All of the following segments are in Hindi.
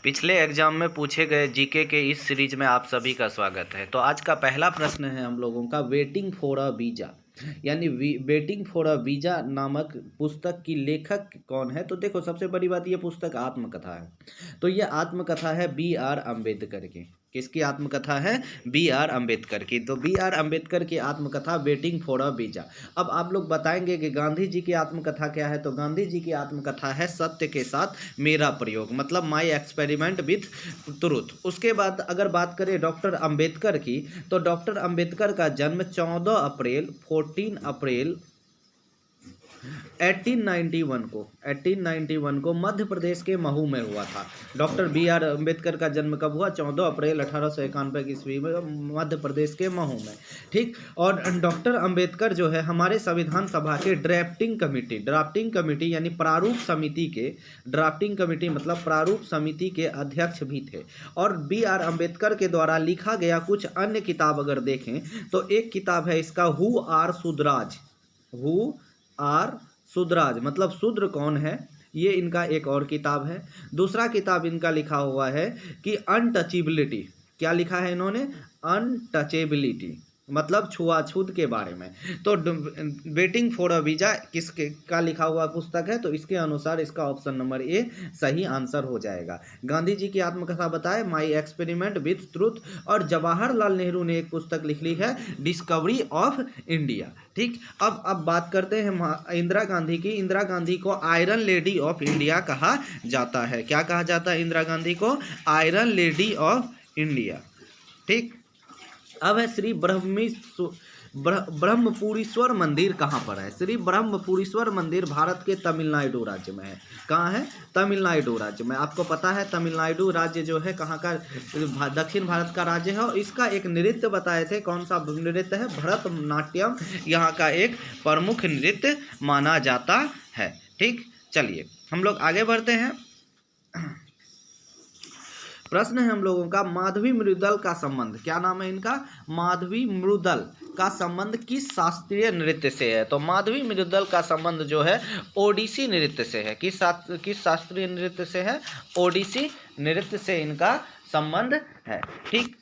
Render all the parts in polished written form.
पिछले एग्जाम में पूछे गए जीके के इस सीरीज में आप सभी का स्वागत है। तो आज का पहला प्रश्न है हम लोगों का वेटिंग फॉर अ वीजा, यानी वेटिंग फॉर अ वीजा नामक पुस्तक की लेखक कौन है। तो देखो, सबसे बड़ी बात, ये पुस्तक आत्मकथा है। तो ये आत्मकथा है बी आर अम्बेडकर की। किसकी आत्मकथा है? बी आर अम्बेडकर की। तो बी आर अम्बेडकर की आत्मकथा वेटिंग फॉर अ वीजा। अब आप लोग बताएंगे कि गांधी जी की आत्मकथा क्या है। तो गांधी जी की आत्मकथा है सत्य के साथ मेरा प्रयोग, मतलब माई एक्सपेरिमेंट विथ ट्रुथ। उसके बाद अगर बात करें डॉक्टर अंबेडकर की, तो डॉक्टर अंबेडकर का जन्म 14 अप्रैल 1891 को मध्य प्रदेश के महू में हुआ था। डॉक्टर बी आर अम्बेडकर का जन्म कब हुआ? 14 अप्रैल 1891 ईस्वी में मध्य प्रदेश के महू में। ठीक। और डॉक्टर अम्बेडकर जो है हमारे संविधान सभा के ड्राफ्टिंग कमेटी यानी प्रारूप समिति के, ड्राफ्टिंग कमेटी मतलब प्रारूप समिति के अध्यक्ष भी थे। और बी आर अम्बेडकर के द्वारा लिखा गया कुछ अन्य किताब अगर देखें तो एक किताब है इसका हु आर शूद्राज, मतलब शूद्र कौन है, ये इनका एक और किताब है। दूसरा किताब इनका लिखा हुआ है कि अनटचेबिलिटी। क्या लिखा है इन्होंने? अनटचेबिलिटी, मतलब छुआछूत के बारे में। तो वेटिंग फॉर अ वीजा किसके का लिखा हुआ पुस्तक है? तो इसके अनुसार इसका ऑप्शन नंबर ए सही आंसर हो जाएगा। गांधी जी की आत्मकथा बताए माई एक्सपेरिमेंट विथ ट्रुथ। और जवाहरलाल नेहरू ने एक पुस्तक लिख ली है डिस्कवरी ऑफ इंडिया। ठीक। अब बात करते हैं इंदिरा गांधी की। इंदिरा गांधी को आयरन लेडी ऑफ इंडिया कहा जाता है। क्या कहा जाता है इंदिरा गांधी को? Iron lady of India. ठीक। अब है श्री ब्रह्मपुरीश्वर मंदिर कहाँ पर है? श्री ब्रह्मपुरीश्वर मंदिर भारत के तमिलनाडु राज्य में है। कहाँ है? तमिलनाडु राज्य में। आपको पता है तमिलनाडु राज्य जो है कहाँ का? दक्षिण भारत का राज्य है। और इसका एक नृत्य बताए थे, कौन सा नृत्य है? भरतनाट्यम यहाँ का एक प्रमुख नृत्य माना जाता है। ठीक। चलिए हम लोग आगे बढ़ते हैं। प्रश्न है हम लोगों का माधवी मृदल का संबंध, क्या नाम है इनका? माधवी मृदल का संबंध किस शास्त्रीय नृत्य से है? तो माधवी मृदल का संबंध जो है ओडिसी नृत्य से है। किस शास्त्रीय नृत्य से है? ओडिसी नृत्य से इनका संबंध है। ठीक।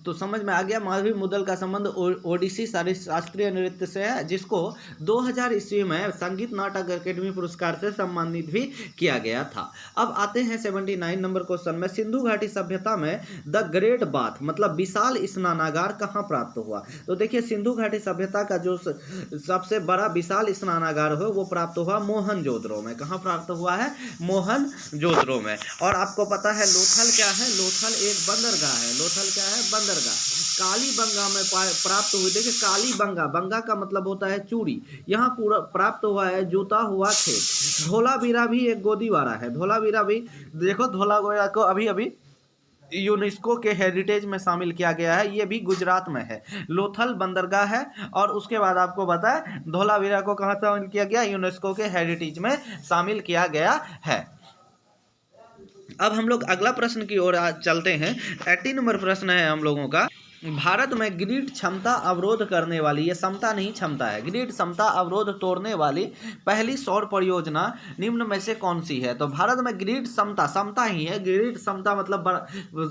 तो समझ में आ गया, माधवी मुदल का संबंध ओडिसी शास्त्रीय नृत्य से है, जिसको 2000 ईस्वी में संगीत नाटक अकेडमी पुरस्कार से सम्मानित भी किया गया था। अब आते हैं 79 नंबर क्वेश्चन में। सिंधु घाटी सभ्यता में द ग्रेट बाथ मतलब विशाल स्नानागार कहाँ प्राप्त हुआ? तो देखिए, सिंधु घाटी सभ्यता का जो सबसे बड़ा विशाल स्नानागार है वो प्राप्त हुआ मोहनजोदड़ो में। कहाँ प्राप्त हुआ है? मोहनजोदड़ो में। और आपको पता है लोथल क्या है? लोथल एक बंदरगाह है। लोथल क्या है? बंदरगाह। कालीबंगा में प्राप्त हुई। देखिए, कालीबंगा, बंगा का मतलब होता है चूड़ी। यहाँ पूरा प्राप्त हुआ है जूता हुआ खेत। धोलावीरा भी एक गोदीवारा है। धोलावीरा भी देखो, धोलावीरा को अभी अभी यूनेस्को के हेरिटेज में शामिल किया गया है। ये भी गुजरात में है। लोथल बंदरगाह है। और उसके बाद आपको बताएं धोलावीरा को कहाँ शामिल किया गया? यूनेस्को के हेरिटेज में शामिल किया गया है। अब हम लोग अगला प्रश्न की ओर चलते हैं। 80 नंबर प्रश्न है हम लोगों का। भारत में ग्रिड क्षमता अवरोध करने वाली, ये क्षमता नहीं क्षमता है, ग्रिड क्षमता अवरोध तोड़ने वाली पहली सौर परियोजना निम्न में से कौन सी है? तो भारत में ग्रिड समता ही है। ग्रिड समता मतलब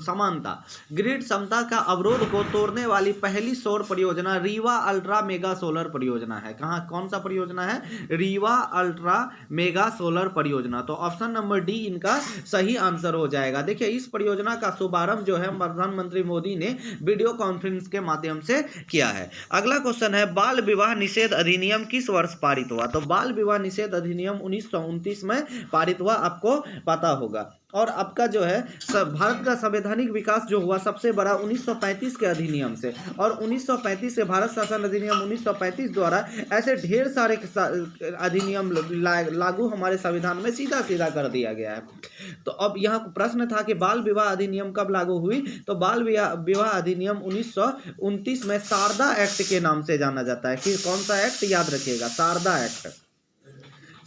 समानता। ग्रिड समता का अवरोध को तोड़ने वाली पहली सौर परियोजना रीवा अल्ट्रा मेगा सोलर परियोजना है। कहाँ, कौन सा परियोजना है? रीवा अल्ट्रा मेगा सोलर परियोजना। तो ऑप्शन नंबर डी इनका सही आंसर हो जाएगा। देखिए, इस परियोजना का शुभारंभ जो है प्रधानमंत्री मोदी ने वीडियो कॉन्फ्रेंस के माध्यम से किया है। अगला क्वेश्चन है बाल विवाह निषेध अधिनियम किस वर्ष पारित हुआ? तो बाल विवाह निषेध अधिनियम 1929 में पारित हुआ, आपको पता होगा। और आपका जो है भारत का संवैधानिक विकास जो हुआ सबसे बड़ा 1935 के अधिनियम से। और 1935 से भारत शासन अधिनियम 1935 द्वारा ऐसे ढेर सारे अधिनियम लागू हमारे संविधान में सीधा सीधा कर दिया गया है। तो अब यहाँ प्रश्न था कि बाल विवाह अधिनियम कब लागू हुई? तो बाल विवाह अधिनियम 1929 में शारदा एक्ट के नाम से जाना जाता है। कि कौन सा एक्ट? याद रखिएगा, शारदा एक्ट।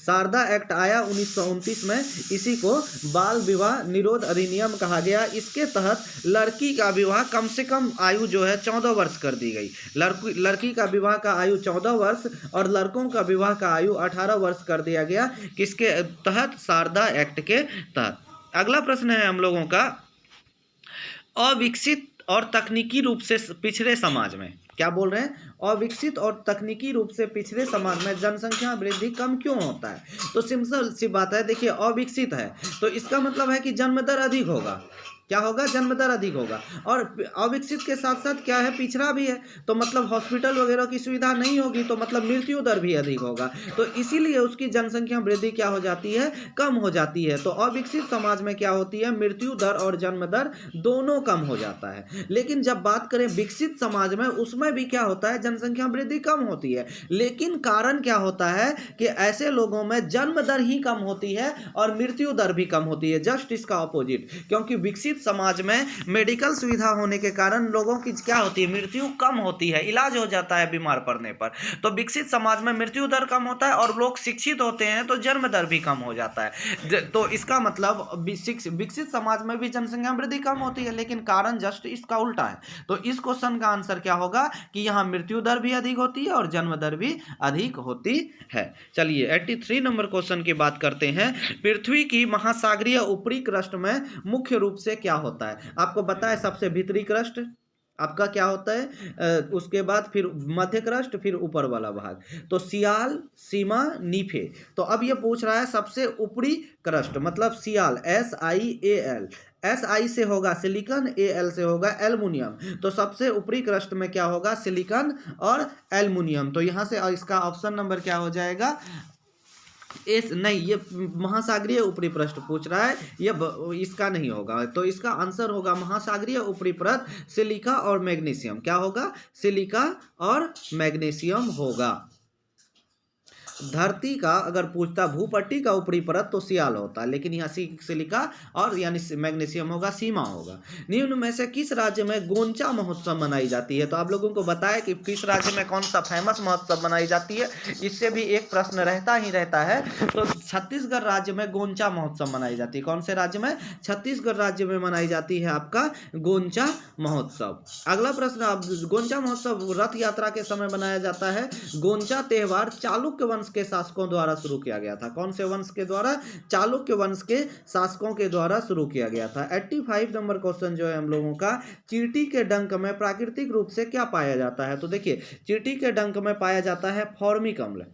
शारदा एक्ट आया 1929 में, इसी को बाल विवाह निरोध अधिनियम कहा गया। इसके तहत लड़की का विवाह कम से कम आयु जो है 14 वर्ष कर दी गई। लड़की का विवाह का आयु 14 वर्ष और लड़कों का विवाह का आयु 18 वर्ष कर दिया गया। किसके तहत? शारदा एक्ट के तहत। अगला प्रश्न है हम लोगों का, अविकसित और तकनीकी रूप से पिछड़े समाज में, क्या बोल रहे हैं? अविकसित और तकनीकी रूप से पिछड़े समाज में जनसंख्या वृद्धि कम क्यों होता है? तो सिंपल सी बात है, देखिए अविकसित है तो इसका मतलब है कि जन्म दर अधिक होगा। क्या होगा? जन्म दर अधिक होगा। और अविकसित के साथ साथ क्या है? पिछड़ा भी है, तो मतलब हॉस्पिटल वगैरह की सुविधा नहीं होगी, तो मतलब मृत्यु दर भी अधिक होगा। तो इसीलिए उसकी जनसंख्या वृद्धि क्या हो जाती है? कम हो जाती है। तो अविकसित समाज में क्या होती है? मृत्यु दर और जन्म दर दोनों कम हो जाता है। लेकिन जब बात करें विकसित समाज में, उसमें भी क्या होता है? जनसंख्या वृद्धि कम होती है। लेकिन कारण क्या होता है कि ऐसे लोगों में जन्म दर ही कम होती है और मृत्यु दर भी कम होती है, जस्ट इसका ऑपोजिट। क्योंकि विकसित समाज में मेडिकल सुविधा होने के कारण लोगों की क्या होती है? मृत्यु कम होती है, इलाज हो जाता है बीमार पड़ने पर। तो विकसित समाज में मृत्यु दर कम होता है और लोग शिक्षित होते हैं तो जन्म दर भी कम हो जाता है। तो इसका मतलब विकसित समाज में भी जनसंख्या वृद्धि कम होती है, लेकिन कारण जस्ट इसका उल्टा है। तो इस क्वेश्चन का आंसर क्या होगा कि यहाँ मृत्यु दर भी अधिक होती है और जन्म दर भी अधिक होती है। चलिए 83 नंबर क्वेश्चन की बात करते हैं। पृथ्वी की महासागरीय ऊपरी क्रस्ट में मुख्य रूप से क्या होता है? आपको पता है सबसे भीतरी क्रस्ट आपका क्या होता है, उसके बाद फिर मध्य क्रस्ट, फिर ऊपर वाला भाग। तो सियाल, सीमा, नीफे। तो अब ये पूछ रहा है सबसे ऊपरी क्रस्ट मतलब सियाल, SIAL। SI से होगा सिलिकॉन, AL से होगा एल्युमिनियम। तो सबसे ऊपरी क्रस्ट में क्या होगा? सिलिकॉन और एल्युमिनियम। तो यहाँ से इसका ऑप्शन नंबर क्या हो जाएगा? नहीं, ये महासागरीय ऊपरी पृष्ठ पूछ रहा है, ये इसका नहीं होगा। तो इसका आंसर होगा महासागरीय ऊपरी पृष्ठ सिलिका और मैग्नीशियम। क्या होगा? सिलिका और मैग्नीशियम होगा। धरती का अगर पूछता भूपट्टी का ऊपरी परत तो सियाल होता, लेकिन यहाँ सिलिका और यानी मैग्नीशियम होगा, सीमा होगा। निम्न में से किस राज्य में गोंचा महोत्सव मनाई जाती है? तो आप लोगों को बताया कि किस राज्य में कौन सा फेमस महोत्सव मनाई जाती है, इससे भी एक प्रश्न रहता ही रहता है। तो छत्तीसगढ़ राज्य में गोंचा महोत्सव मनाई जाती है। कौन से राज्य में? छत्तीसगढ़ राज्य में मनाई जाती है आपका गोंचा महोत्सव। अगला प्रश्न, अब गोंचा महोत्सव रथ यात्रा के समय मनाया जाता है। गोंचा त्योहार चालुक्य वंश के शासकों द्वारा शुरू किया गया था। कौन से वंश के द्वारा? चालुक्य वंश के शासकों के द्वारा शुरू किया गया था। 85 नंबर क्वेश्चन जो है हम लोगों का, चींटी के डंक में प्राकृतिक रूप से क्या पाया जाता है? तो देखिए चींटी के डंक में पाया जाता है फॉर्मिक अम्ल।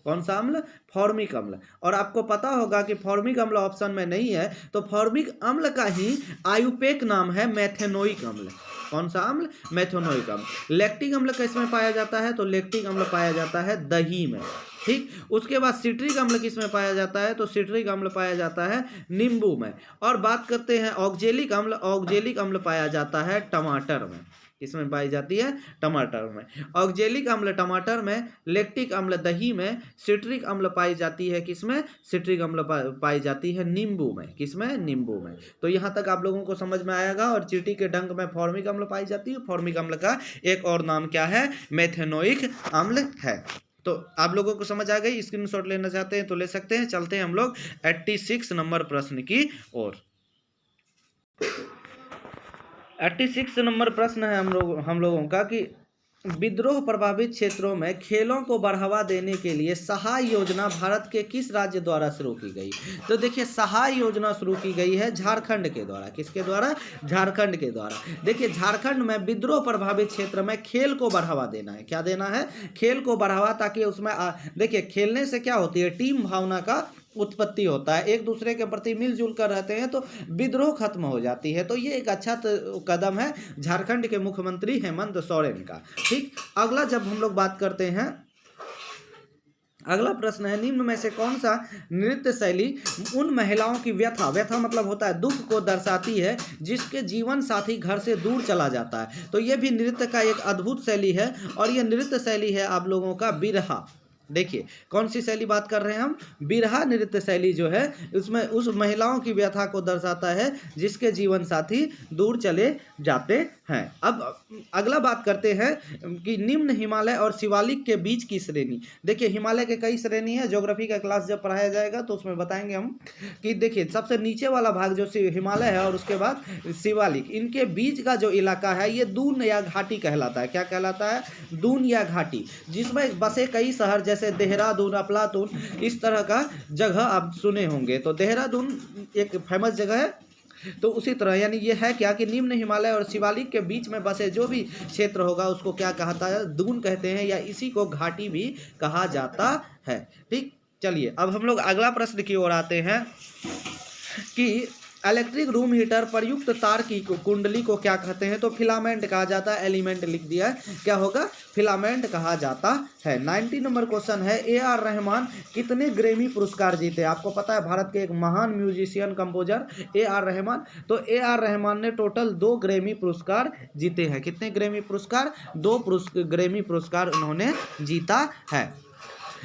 कौन सा अम्ल? फॉर्मिक अम्ल। और आपको पता होगा कि फॉर्मिक अम्ल ऑप्शन में नहीं है, तो फॉर्मिक अम्ल का ही आयुपेक नाम है मेथेनोइक अम्ल। कौन सा अम्ल? मेथेनोइक अम्ल। लैक्टिक अम्ल किसमें पाया जाता है? तो लैक्टिक अम्ल पाया जाता है दही में। ठीक, उसके बाद सिट्रिक अम्ल किसमें पाया जाता है? तो सिट्रिक अम्ल पाया जाता है नींबू में। और बात करते हैं ऑक्जेलिक अम्ल। ऑक्जेलिक अम्ल पाया जाता है टमाटर में। किसमें पाई जाती है? टमाटर में। ऑक्जेलिक अम्ल टमाटर में, लैक्टिक अम्ल दही में, सिट्रिक अम्ल पाई जाती है किसमें? सिट्रिक अम्ल पाई जाती है नींबू में। किसमें? नींबू में। तो यहाँ तक आप लोगों को समझ में आएगा। और चींटी के डंक में फॉर्मिक अम्ल पाई जाती है। फॉर्मिक अम्ल का एक और नाम क्या है? मेथेनोइक अम्ल है। तो आप लोगों को समझ आ गई? स्क्रीनशॉट लेना चाहते हैं तो ले सकते हैं। चलते हैं हम लोग 86 नंबर प्रश्न की ओर। 86 नंबर प्रश्न है हम लोगों का कि विद्रोह प्रभावित क्षेत्रों में खेलों को बढ़ावा देने के लिए सहाय योजना भारत के किस राज्य द्वारा शुरू की गई? तो देखिए सहाय योजना शुरू की गई है झारखंड के द्वारा। किसके द्वारा? झारखंड के द्वारा। देखिए झारखंड में विद्रोह प्रभावित क्षेत्र में खेल को बढ़ावा देना है। क्या देना है? खेल को बढ़ावा, ताकि उसमें देखिए खेलने से क्या होती है? टीम भावना का उत्पत्ति होता है, एक दूसरे के प्रति मिलजुल कर रहते हैं तो विद्रोह खत्म हो जाती है। तो ये एक अच्छा कदम है झारखंड के मुख्यमंत्री हेमंत सोरेन का। ठीक, अगला जब हम लोग बात करते हैं, अगला प्रश्न है निम्न में से कौन सा नृत्य शैली उन महिलाओं की व्यथा मतलब होता है दुख को दर्शाती है जिसके जीवन साथी घर से दूर चला जाता है? तो ये भी नृत्य का एक अद्भुत शैली है और ये नृत्य शैली है आप लोगों का बिरहा। देखिए कौन सी शैली बात कर रहे हैं हम? बिरहा नृत्य शैली जो है उसमें उस महिलाओं की व्यथा को दर्शाता है जिसके जीवन साथी दूर चले जाते हैं। अब अगला बात करते हैं कि निम्न हिमालय और शिवालिक के बीच की श्रेणी। देखिए हिमालय के कई श्रेणी है, ज्योग्राफी का क्लास जब पढ़ाया जाएगा तो उसमें बताएंगे हम कि देखिए सबसे नीचे वाला भाग जो हिमालय है और उसके बाद शिवालिक, इनके बीच का जो इलाका है ये दून या घाटी कहलाता है। क्या कहलाता है? दून या घाटी, जिसमें बसे कई शहर जैसे देहरादून, अफलातून, इस तरह का जगह आप सुने होंगे। तो देहरादून एक फेमस जगह है। तो उसी तरह यानी ये है क्या कि निम्न हिमालय और शिवालिक के बीच में बसे जो भी क्षेत्र होगा उसको क्या कहता है? दून कहते हैं, या इसी को घाटी भी कहा जाता है। ठीक, चलिए अब हम लोग अगला प्रश्न की ओर आते हैं कि इलेक्ट्रिक रूम हीटर पर युक्त तार की कुंडली को क्या कहते हैं? तो फिलामेंट कहा जाता है। एलिमेंट लिख दिया है, क्या होगा? फिलामेंट कहा जाता है। 90 नंबर क्वेश्चन है, A.R. रहमान कितने ग्रैमी पुरस्कार जीते? आपको पता है भारत के एक महान म्यूजिशियन कंपोजर A.R. रहमान, तो A.R. रहमान ने टोटल 2 ग्रैमी पुरस्कार जीते हैं। कितने ग्रैमी पुरस्कार? 2 ग्रैमी पुरस्कार उन्होंने जीता है।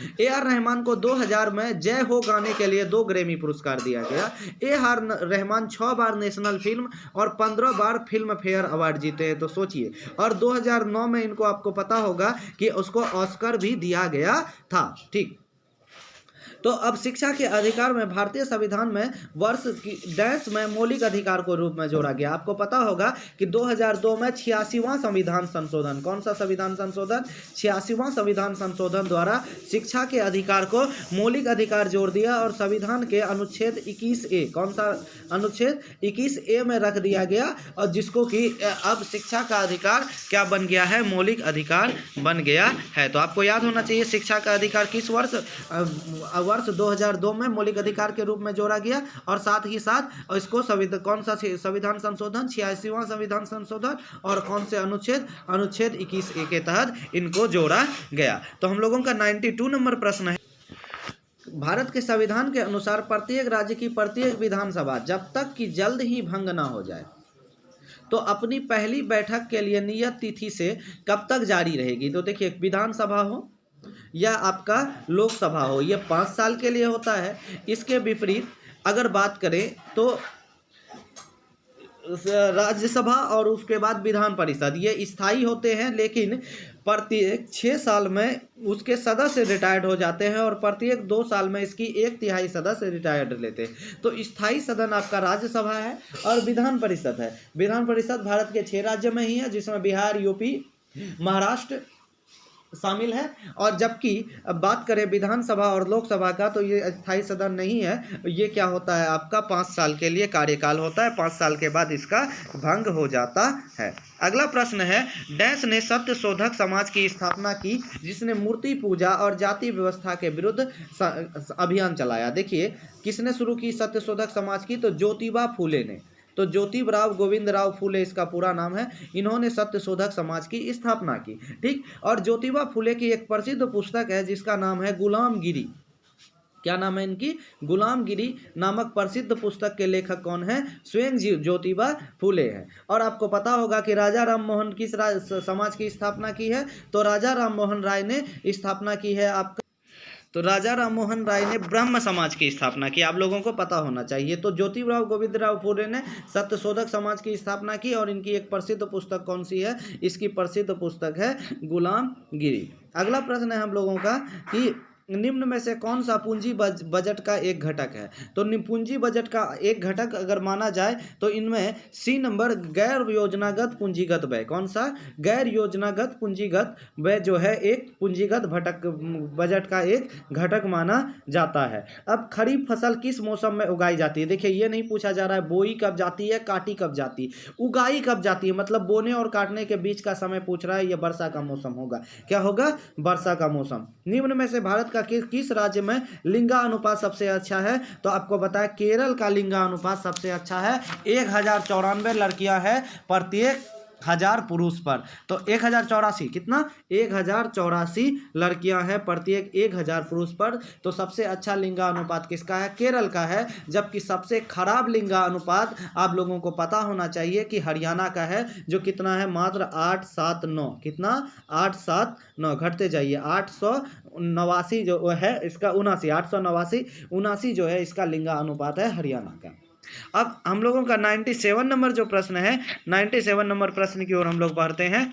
A.R. रहमान को 2000 में जय हो गाने के लिए 2 ग्रैमी पुरस्कार दिया गया। A.R. रहमान 6 बार नेशनल फिल्म और 15 बार फिल्म फेयर अवार्ड जीते हैं। तो सोचिए, और 2009 में इनको आपको पता होगा कि उसको ऑस्कर भी दिया गया था। ठीक, तो अब शिक्षा के अधिकार में भारतीय संविधान में वर्ष की डैश में मौलिक अधिकार को रूप में जोड़ा गया। आपको पता होगा कि 2002 में 86वां संविधान संशोधन, कौन सा संविधान संशोधन? 86वां संविधान संशोधन द्वारा शिक्षा के अधिकार को मौलिक अधिकार जोड़ दिया और संविधान के अनुच्छेद 21A, कौन सा अनुच्छेद? 21A में रख दिया गया, और जिसको कि अब शिक्षा का अधिकार क्या बन गया है? मौलिक अधिकार बन गया है। तो आपको याद होना चाहिए शिक्षा का अधिकार किस वर्ष? वर्ष 2002 में मौलिक अधिकार के रूप में जोड़ा गया, और साथ ही साथ इसको कौन सा संविधान संशोधन? 86वां संविधान संशोधन, और कौन से अनुच्छेद? अनुच्छेद 21A के तहत इनको जोड़ा गया। तो हम लोगों का 92 नंबर प्रश्न है, भारत के संविधान के अनुसार प्रत्येक राज्य की प्रत्येक विधानसभा जब तक कि जल्द ही भंग ना हो जाए तो अपनी पहली बैठक के लिए नियत तिथि से कब तक जारी रहेगी? तो देखिए, विधानसभा हो या आपका लोकसभा हो, ये 5 साल के लिए होता है। इसके विपरीत अगर बात करें तो राज्यसभा और उसके बाद विधान परिषद, ये स्थायी होते हैं, लेकिन प्रत्येक 6 साल में उसके सदस्य रिटायर्ड हो जाते हैं और प्रत्येक 2 साल में इसकी 1/3 सदस्य रिटायर्ड लेते हैं। तो स्थायी सदन आपका राज्यसभा है और विधान परिषद है। विधान परिषद भारत के 6 राज्य में ही है, जिसमें बिहार, यूपी, महाराष्ट्र शामिल है। और जबकि अब बात करें विधानसभा और लोकसभा का, तो ये स्थायी सदन नहीं है। ये क्या होता है? आपका 5 साल के लिए कार्यकाल होता है, 5 साल के बाद इसका भंग हो जाता है। अगला प्रश्न है, डैश ने सत्य शोधक समाज की स्थापना की जिसने मूर्ति पूजा और जाति व्यवस्था के विरुद्ध अभियान चलाया। देखिए, किसने शुरू की सत्य शोधक समाज की? तो ज्योतिबा फूले ने। तो ज्योतिबराव गोविंदराव फूले इसका पूरा नाम है। इन्होंने सत्य शोधक समाज की स्थापना की। ठीक, और ज्योतिबा फूले की एक प्रसिद्ध पुस्तक है जिसका नाम है गुलामगिरी। क्या नाम है इनकी? गुलामगिरी नामक प्रसिद्ध पुस्तक के लेखक कौन है? स्वयं ज्योतिबा फूले हैं। और आपको पता होगा कि राजा राम मोहन किस समाज की स्थापना की है? तो राजा राम मोहन राय ने स्थापना की है आपका, तो राजा राम मोहन राय ने ब्रह्म समाज की स्थापना की। आप लोगों को पता होना चाहिए। तो ज्योतिबराव गोविंदराव फूले ने सत्यशोधक समाज की स्थापना की, और इनकी एक प्रसिद्ध पुस्तक कौन सी है? इसकी प्रसिद्ध पुस्तक है गुलामगिरी। अगला प्रश्न है हम लोगों का कि निम्न में से कौन सा पूंजी बजट का एक घटक है? तो पूंजी बजट का एक घटक अगर माना जाए तो इनमें सी नंबर गैर योजनागत पूंजीगत व्यय। कौन सा? गैर योजनागत पूंजीगत व्यय जो है एक पूंजीगत बजट का एक घटक माना जाता है। अब खरीफ फसल किस मौसम में उगाई जाती है? देखिए, ये नहीं पूछा जा रहा है बोई कब जाती है, काटी कब जाती है, उगाई कब जाती है, मतलब बोने और काटने के बीच का समय पूछ रहा है। ये वर्षा का मौसम होगा। क्या होगा? वर्षा का मौसम। निम्न में से भारत का किस राज्य में लिंगानुपात सबसे अच्छा है? तो आपको बताया केरल का लिंगानुपात सबसे अच्छा है। 1094 लड़कियां हैं प्रत्येक 1000 पुरुष पर। तो 1084 कितना? 1084 लड़कियां हैं प्रत्येक 1000 पुरुष पर। तो सबसे अच्छा लिंगानुपात किसका है? केरल का है। जबकि सबसे खराब लिंगानुपात आप लोगों को पता होना चाहिए कि हरियाणा का है, जो कितना है? मात्र 879। कितना? 879। घटते जाइए, 889 जो है इसका 79 जो है इसका लिंगानुपात है हरियाणा का। अब हम लोगों का 97 नंबर जो प्रश्न है, 97 नंबर प्रश्न की ओर हम लोग बढ़ते हैं।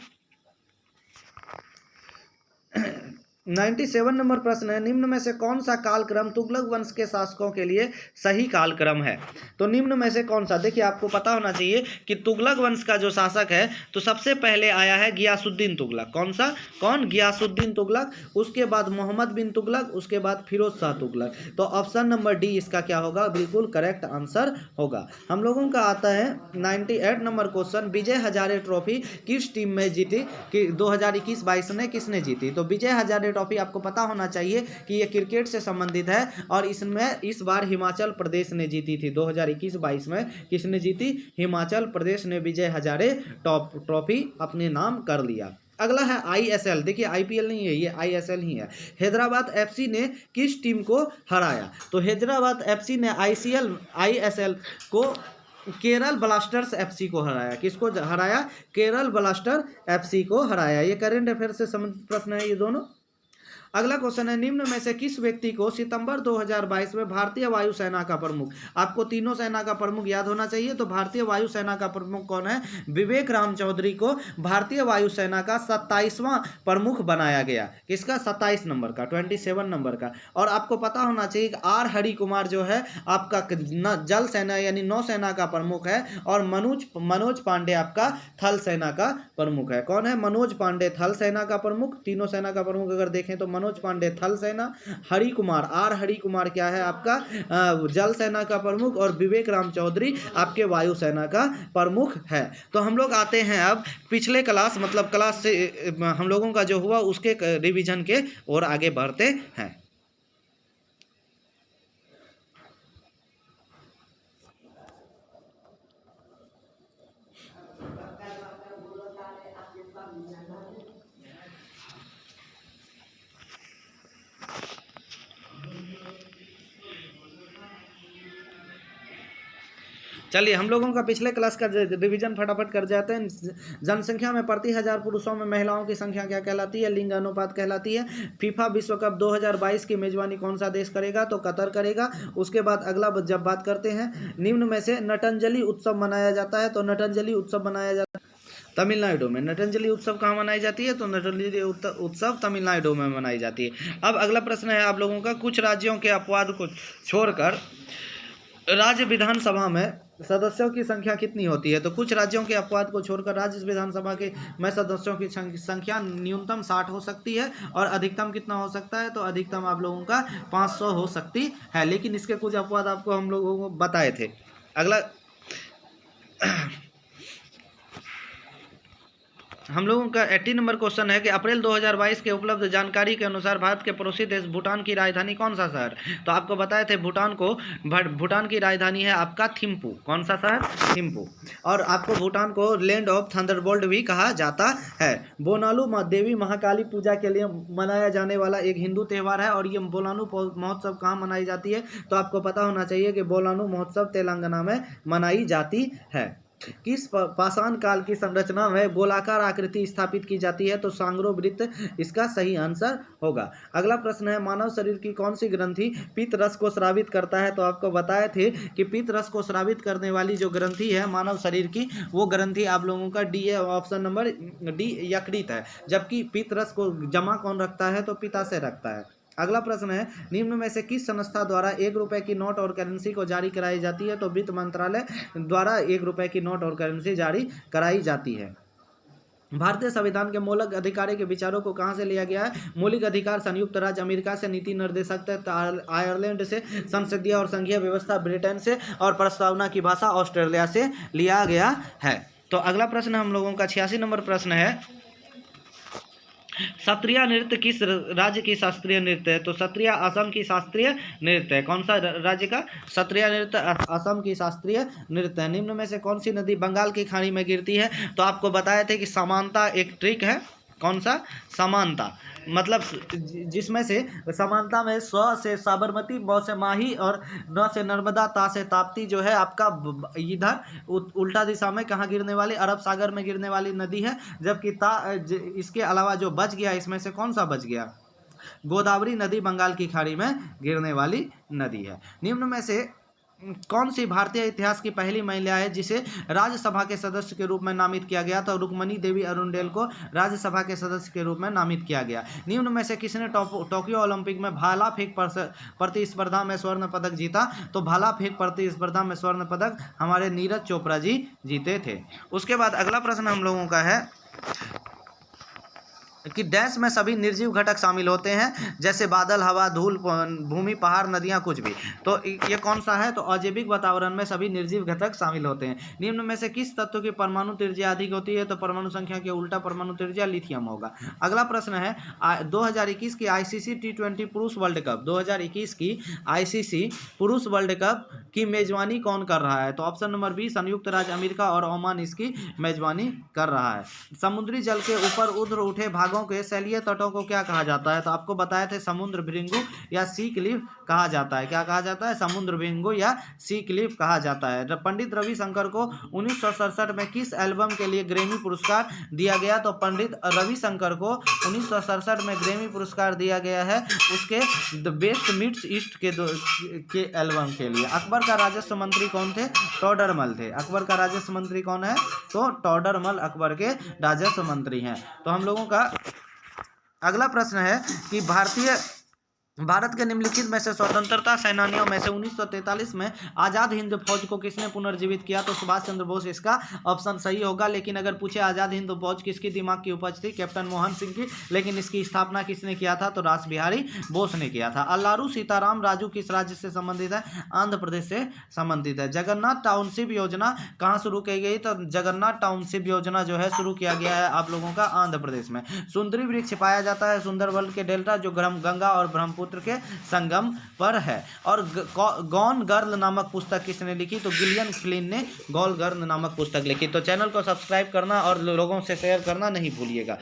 97 नंबर प्रश्न है, निम्न में से कौन सा कालक्रम तुगलक वंश के शासकों के लिए सही कालक्रम है? तो निम्न में से कौन सा, देखिए आपको पता होना चाहिए कि तुगलक वंश का जो शासक है तो सबसे पहले आया है गियासुद्दीन तुगलक। कौन सा? कौन? गियासुद्दीन तुगलक। उसके बाद मोहम्मद बिन तुगलक, उसके बाद फिरोज शाह तुगलक। तो ऑप्शन नंबर डी इसका क्या होगा? बिल्कुल करेक्ट आंसर होगा। हम लोगों का आता है 98 number question, Vijay Hazare trophy किस टीम में जीती कि 2021-22 में किसने जीती? तो विजय हजारे ट्रॉफी आपको पता होना चाहिए कि ये क्रिकेट से संबंधित है और इसमें इस बार हिमाचल प्रदेश ने जीती थी। 2021-22 में किसने जीती? हिमाचल प्रदेश ने विजय हजारे ट्रॉफी अपने नाम कर लिया। अगला है आईएसएल, देखिए आईपीएल नहीं है, ये आईएसएल ही है। हैदराबाद एफसी ने किस टीम को हराया? तो हैदराबाद एफसी ने आईएसएल को केरल ब्लास्टर्स एफसी को हराया। किसको हराया? केरल ब्लास्टर एफसी को हराया। ये करंट अफेयर से संबंधित प्रश्न है ये दोनों। अगला क्वेश्चन है, निम्न में से किस व्यक्ति को सितंबर 2022 में भारतीय वायुसेना का प्रमुख, आपको तीनों सेना का प्रमुख याद होना चाहिए, तो भारतीय वायुसेना का प्रमुख कौन है? विवेक राम चौधरी को भारतीय वायुसेना का 27वां प्रमुख बनाया गया। किसका? 27 नंबर का, 27 नंबर का। और आपको पता होना चाहिए कि आर हरि कुमार जो है आपका जल सेना यानी नौसेना का प्रमुख है और मनोज पांडे आपका थल सेना का प्रमुख है। कौन है? मनोज पांडे थल सेना का प्रमुख। तीनों सेना का प्रमुख अगर देखें तो मनोज पांडे थल सेना, हरि कुमार हरि कुमार क्या है आपका जल सेना का प्रमुख और विवेक राम चौधरी आपके वायु सेना का प्रमुख है। तो हम लोग आते हैं अब पिछले क्लास मतलब क्लास से हम लोगों का जो हुआ उसके रिवीजन के और आगे बढ़ते हैं। चलिए हम लोगों का पिछले क्लास का रिवीजन फटाफट कर जाते हैं। जनसंख्या में प्रति हजार पुरुषों में महिलाओं की संख्या क्या कहलाती है? लिंग अनुपात कहलाती है। फीफा विश्व कप 2022 की मेजबानी कौन सा देश करेगा? तो कतर करेगा। उसके बाद अगला जब बात करते हैं, निम्न में से नटंजलि उत्सव मनाया जाता है, तो नटंजलि उत्सव मनाया जाता है तमिलनाडु में। नटंजलि उत्सव कहाँ मनाई जाती है? तो नटंजलि उत्सव तमिलनाडु में मनाई जाती है। अब अगला प्रश्न है आप लोगों का, कुछ राज्यों के अपवाद को छोड़कर राज्य विधानसभा में सदस्यों की संख्या कितनी होती है? तो कुछ राज्यों के अपवाद को छोड़कर राज्य विधानसभा के में सदस्यों की संख्या न्यूनतम 60 हो सकती है और अधिकतम कितना हो सकता है? तो अधिकतम आप लोगों का 500 हो सकती है, लेकिन इसके कुछ अपवाद आपको हम लोगों को बताए थे। अगला हम लोगों का 80 नंबर क्वेश्चन है कि अप्रैल 2022 के उपलब्ध जानकारी के अनुसार भारत के पड़ोसी देश भूटान की राजधानी कौन सा शहर? तो आपको बताए थे भूटान की राजधानी है आपका थिम्पू। कौन सा शहर? थिम्पू। और आपको भूटान को लैंड ऑफ थंडरबोल्ट भी कहा जाता है। बोनालू देवी महाकाली पूजा के लिए मनाया जाने वाला एक हिंदू त्यौहार है और ये बोलानू महोत्सव कहाँ मनाई जाती है? तो आपको पता होना चाहिए कि बोलानू महोत्सव तेलंगाना में मनाई जाती है। किस पाषाण काल की संरचना में गोलाकार आकृति स्थापित की जाती है? तो सांग्रो वृत्त इसका सही आंसर होगा। अगला प्रश्न है, मानव शरीर की कौन सी ग्रंथि पित्त रस को स्रावित करता है? तो आपको बताए थे कि पित्त रस को स्रावित करने वाली जो ग्रंथि है मानव शरीर की, वो ग्रंथि आप लोगों का डी है, ऑप्शन नंबर डी यकृत है। जबकि पित्त रस को जमा कौन रखता है? तो पित्ताशय रखता है। अगला प्रश्न है, निम्न में से किस संस्था द्वारा 1 रुपए की नोट और करेंसी को जारी कराई जाती है? तो वित्त मंत्रालय द्वारा 1 रुपए की नोट और करेंसी जारी कराई जाती है। भारतीय संविधान के मौलिक अधिकारों के विचारों को कहां से लिया गया है? मौलिक अधिकार संयुक्त राज्य अमेरिका से, नीति निर्देशक तत्व आयरलैंड से, संसदीय और संघीय व्यवस्था ब्रिटेन से और प्रस्तावना की भाषा ऑस्ट्रेलिया से लिया गया है। तो अगला प्रश्न हम लोगों का 86 नंबर प्रश्न है, सत्रिया नृत्य किस राज्य की शास्त्रीय नृत्य है? तो सत्रिया असम की शास्त्रीय नृत्य है। कौन सा राज्य का? सत्रिया नृत्य असम की शास्त्रीय नृत्य है। निम्न में से कौन सी नदी बंगाल की खाड़ी में गिरती है? तो आपको बताए थे कि समानता एक ट्रिक है। कौन सा? समानता, मतलब जिसमें से समानता में स्व से साबरमती, म से माही और न से नर्मदा, ता से ताप्ती जो है आपका इधर उल्टा दिशा में कहाँ गिरने वाली? अरब सागर में गिरने वाली नदी है। जबकि इसके अलावा जो बच गया इसमें से कौन सा बच गया? गोदावरी नदी बंगाल की खाड़ी में गिरने वाली नदी है। निम्न में से कौन सी भारतीय इतिहास की पहली महिला है जिसे राज्यसभा के सदस्य के रूप में नामित किया गया? तो रुक्मणी देवी अरुणडेल को राज्यसभा के सदस्य के रूप में नामित किया गया। निम्न में से किसने टोक्यो ओलंपिक में भाला फेंक प्रतिस्पर्धा में स्वर्ण पदक जीता? तो भाला फेंक प्रतिस्पर्धा में स्वर्ण पदक हमारे नीरज चोपड़ा जी जीते थे। उसके बाद अगला प्रश्न हम लोगों का है कि डैश में सभी निर्जीव घटक शामिल होते हैं, जैसे बादल, हवा, धूल, भूमि, पहाड़, नदियां, कुछ भी। तो ये कौन सा है? तो अजैविक वातावरण में सभी निर्जीव घटक शामिल होते हैं। निम्न में से किस तत्व की परमाणु त्रिज्या अधिक होती है? तो परमाणु संख्या के उल्टा परमाणु त्रिज्या लिथियम होगा। अगला प्रश्न है 2021 की आईसीसी T20 पुरुष वर्ल्ड कप 2021 की आईसीसी पुरुष वर्ल्ड कप की मेजबानी कौन कर रहा है? तो ऑप्शन नंबर बी संयुक्त राज्य अमेरिका और ओमान इसकी मेजबानी कर रहा है। समुद्री जल के ऊपर उड़ उठे भागों के तलीय तटों को क्या कहा जाता है? तो आपको बताए थे समुद्र भृंगु या सी क्लिफ कहा जाता है। क्या कहा जाता है? समुद्र भृंगु या सी क्लिफ कहा जाता है। पंडित रविशंकर को 1967 में किस एल्बम के लिए ग्रैमी पुरस्कार दिया गया? तो पंडित रविशंकर को 1967 में ग्रैमी पुरस्कार दिया गया है उसके द बेस्ट मीट्स ईस्ट के एल्बम के लिए। अकबर का राजस्व मंत्री कौन थे? टोडरमल थे। अकबर का राजस्व मंत्री कौन है? तो टोडरमल अकबर के राजस्व मंत्री हैं। तो हम लोगों का अगला प्रश्न है कि भारत के निम्नलिखित में से स्वतंत्रता सेनानियों में से 1943 में आज़ाद हिंद फौज को किसने पुनर्जीवित किया? तो सुभाष चंद्र बोस इसका ऑप्शन सही होगा। लेकिन अगर पूछे आज़ाद हिंद फौज किसकी दिमाग की उपज थी? कैप्टन मोहन सिंह की। लेकिन इसकी स्थापना किसने किया था? तो रास बिहारी बोस ने किया था। अल्लारू सीताराम राजू किस राज्य से संबंधित है? आंध्र प्रदेश से संबंधित है। जगन्नाथ टाउनशिप योजना कहाँ शुरू की गई? तो जगन्नाथ टाउनशिप योजना जो है शुरू किया गया है आप लोगों का आंध्र प्रदेश में। सुंदरी वृक्ष पाया जाता है सुंदरबन के डेल्टा जो गंगा और ब्रह्मपुत्र के संगम पर है। और गॉन गर्ल नामक पुस्तक किसने लिखी? तो गिलियन फ्लिन ने गॉन गर्ल नामक पुस्तक लिखी। तो चैनल को सब्सक्राइब करना और लोगों से शेयर करना नहीं भूलिएगा।